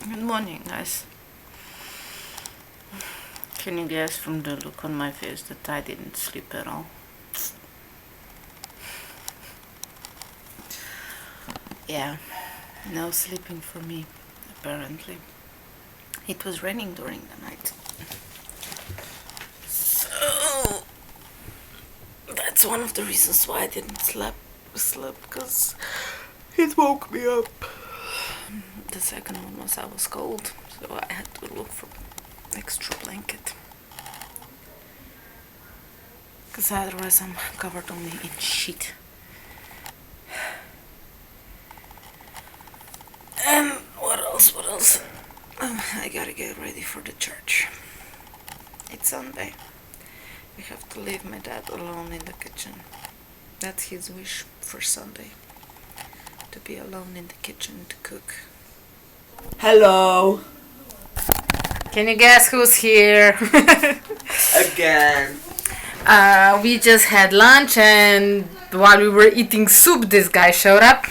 Good morning, guys. Can you guess from the look on my face that I didn't sleep at all? Yeah, no sleeping for me, apparently. It was raining during the night. So, that's one of the reasons why I didn't sleep, because it woke me up. The second one was I was cold, so I had to look for extra blanket. Because otherwise I'm covered only in shit. And what else? I gotta get ready for the church. It's Sunday. We have to leave my dad alone in the kitchen. That's his wish for Sunday. To be alone in the kitchen to cook. Hello. Can you guess who's here? Again. We just had lunch, and while we were eating soup, this guy showed up.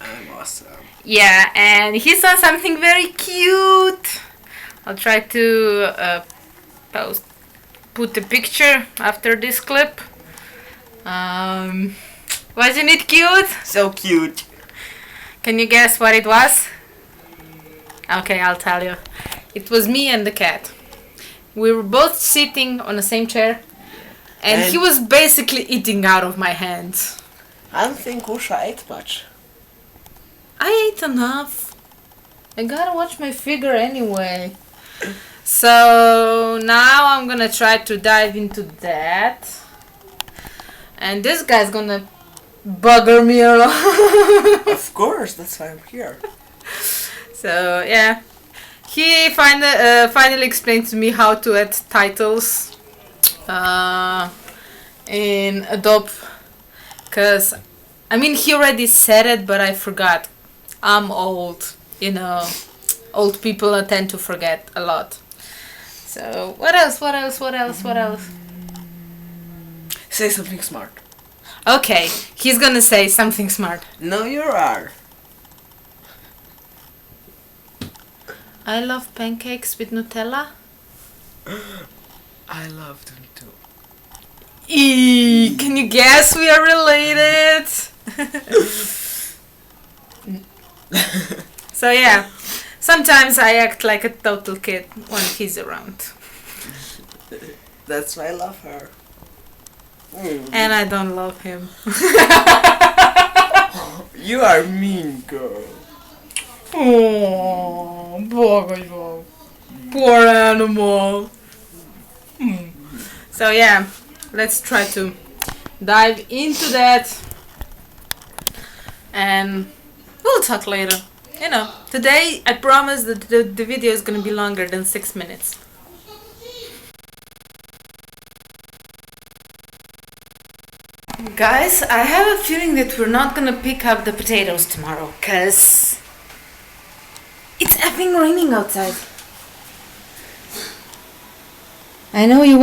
I'm awesome. Yeah, and he saw something very cute. I'll try to put a picture after this clip. Wasn't it cute? So cute. Can you guess what it was? Okay, I'll tell you. It was me and the cat. We were both sitting on the same chair, and he was basically eating out of my hands. I don't think Usha ate much. I ate enough. I gotta watch my figure anyway. So now I'm gonna try to dive into that. And this guy's gonna bugger me around. Of course, that's why I'm here. So yeah, he finally explained to me how to add titles in Adobe. Cause I mean he already said it, but I forgot. I'm old, you know. Old people tend to forget a lot. So what else? Say something smart. Okay, he's gonna say something smart. No, you are. I love pancakes with Nutella. I love them too. Eee, can you guess we are related? So yeah, sometimes I act like a total kid when he's around. That's why I love her. And I don't love him. You are mean, girl. Oh, poor animal. So yeah, let's try to dive into that, and we'll talk later. You know, today I promise that the video is gonna be longer than 6 minutes. Guys, I have a feeling that we're not gonna pick up the potatoes tomorrow, cause it's effing raining outside. I know you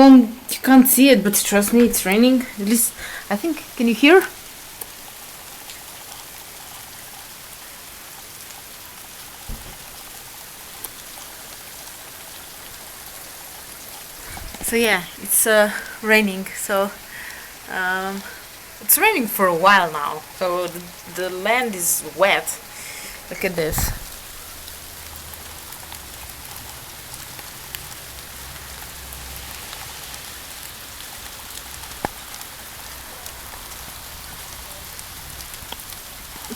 can't see it, but trust me, it's raining. At least, I think, can you hear? So yeah, it's raining, so it's raining for a while now, so the land is wet. Look at this.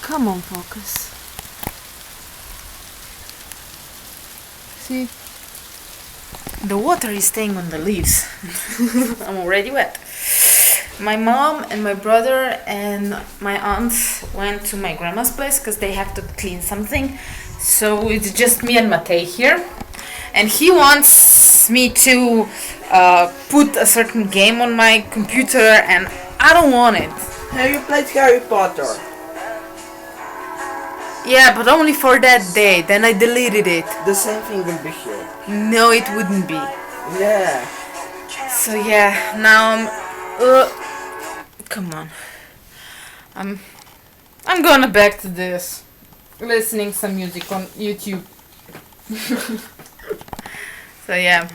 Come on, focus. See? The water is staying on the leaves. I'm already wet. My mom and my brother and my aunt went to my grandma's place because they have to clean something. So it's just me and Matej here. And he wants me to put a certain game on my computer, and I don't want it. Have you played Harry Potter? Yeah, but only for that day. Then I deleted it. The same thing will be here. No, it wouldn't be. Yeah. So yeah, now I'm. Come on. I'm going back to this. Listening some music on YouTube. So yeah.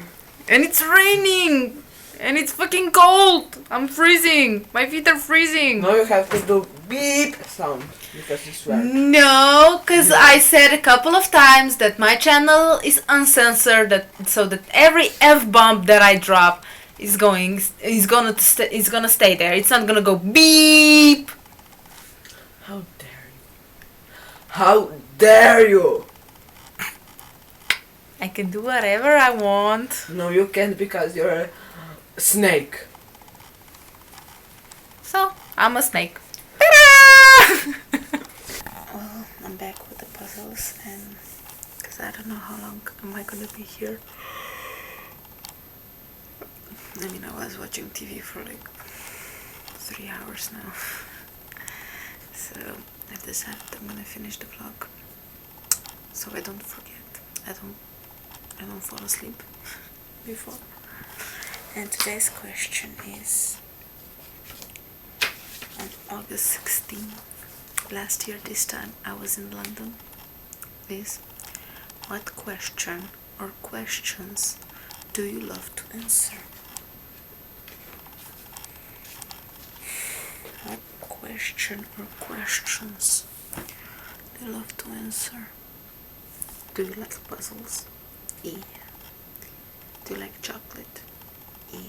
And it's raining! And it's fucking cold! I'm freezing! My feet are freezing! Now you have to do beep sound because it's right. No, because I said a couple of times that my channel is uncensored, so that every F-bomb that I drop is gonna stay there. It's not gonna go beep! How dare you? How dare you? I can do whatever I want. No, you can't because you're a snake. So, I'm a snake. Ta-da! Well, I'm back with the puzzles, and because I don't know how long am I gonna be here. I mean, I was watching TV for like 3 hours now. So I've decided I'm gonna finish the vlog, so I don't forget. I don't fall asleep before. And today's question is, on August 16th, last year this time I was in London, is what question or questions do you love to answer? What question or questions do you love to answer? Do you like puzzles? Yeah. Do you like chocolate? Yeah.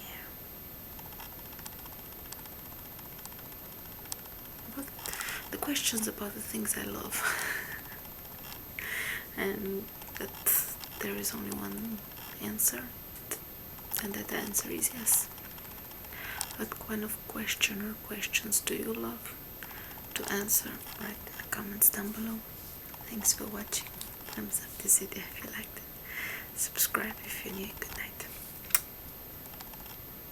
But the questions about the things I love. And that there is only one answer. And that answer is yes. What kind of question or questions do you love to answer? Write in the comments down below. Thanks for watching. Thumbs up this video if you liked it. Subscribe if you're new. Good night.